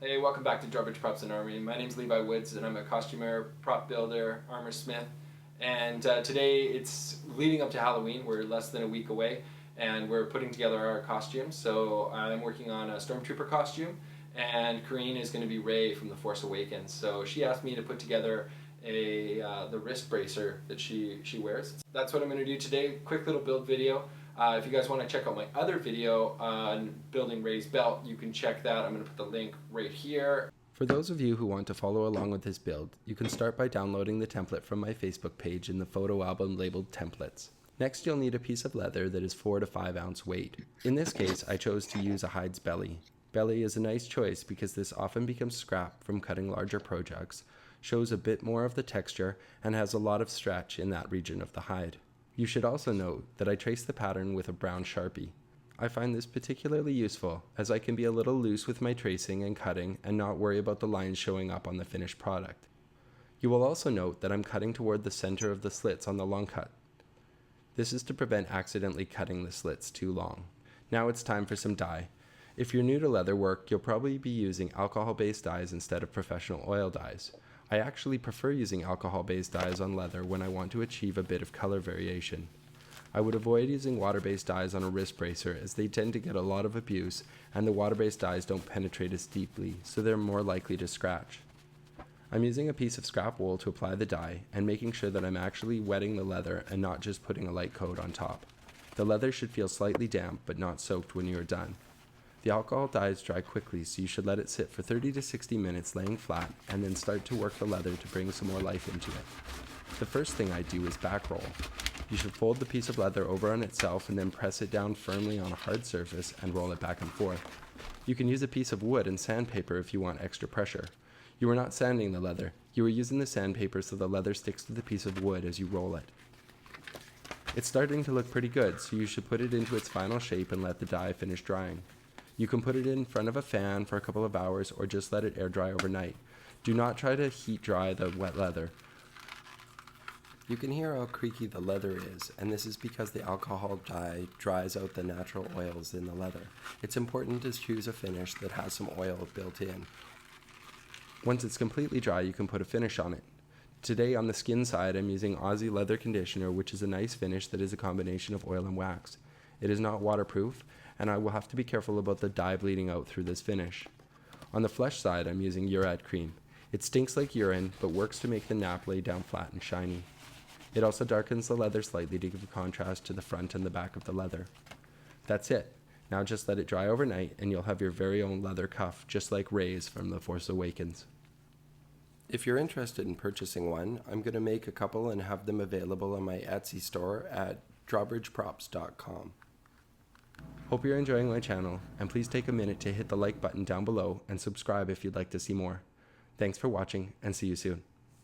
Hey, welcome back to Drawbridge Props and Armory. My name's Levi Woods and I'm a costumer, prop builder, armor smith. And today it's leading up to Halloween. We're less than a week away and we're putting together our costumes. So I'm working on a Stormtrooper costume and Corrine is going to be Rey from the Force Awakens. So she asked me to put together the wrist bracer that she wears. That's what I'm going to do today. Quick little build video. If you guys want to check out my other video on building Rey's belt, you can check that. I'm going to put the link right here. For those of you who want to follow along with this build, you can start by downloading the template from my Facebook page in the photo album labeled Templates. Next, you'll need a piece of leather that is 4 to 5 ounce weight. In this case, I chose to use a hide's belly. Belly is a nice choice because this often becomes scrap from cutting larger projects, shows a bit more of the texture, and has a lot of stretch in that region of the hide. You should also note that I traced the pattern with a brown Sharpie. I find this particularly useful as I can be a little loose with my tracing and cutting and not worry about the lines showing up on the finished product. You will also note that I'm cutting toward the center of the slits on the long cut. This is to prevent accidentally cutting the slits too long. Now it's time for some dye. If you're new to leather work, you'll probably be using alcohol-based dyes instead of professional oil dyes. I actually prefer using alcohol-based dyes on leather when I want to achieve a bit of color variation. I would avoid using water-based dyes on a wrist bracer as they tend to get a lot of abuse and the water-based dyes don't penetrate as deeply, so they're more likely to scratch. I'm using a piece of scrap wool to apply the dye and making sure that I'm actually wetting the leather and not just putting a light coat on top. The leather should feel slightly damp but not soaked when you are done. The alcohol dyes dry quickly, so you should let it sit for 30 to 60 minutes laying flat and then start to work the leather to bring some more life into it. The first thing I do is back roll. You should fold the piece of leather over on itself and then press it down firmly on a hard surface and roll it back and forth. You can use a piece of wood and sandpaper if you want extra pressure. You are not sanding the leather, you are using the sandpaper so the leather sticks to the piece of wood as you roll it. It's starting to look pretty good, so you should put it into its final shape and let the dye finish drying. You can put it in front of a fan for a couple of hours or just let it air dry overnight. Do not try to heat dry the wet leather. You can hear how creaky the leather is, and this is because the alcohol dye dries out the natural oils in the leather. It's important to choose a finish that has some oil built in. Once it's completely dry, you can put a finish on it. Today on the skin side, I'm using Aussie Leather Conditioner, which is a nice finish that is a combination of oil and wax. It is not waterproof, and I will have to be careful about the dye bleeding out through this finish. On the flesh side, I'm using Urad cream. It stinks like urine, but works to make the nap lay down flat and shiny. It also darkens the leather slightly to give a contrast to the front and the back of the leather. That's it. Now just let it dry overnight and you'll have your very own leather cuff, just like Rey's from The Force Awakens. If you're interested in purchasing one, I'm going to make a couple and have them available on my Etsy store at drawbridgeprops.com. Hope you're enjoying my channel, and please take a minute to hit the like button down below and subscribe if you'd like to see more. Thanks for watching, and see you soon.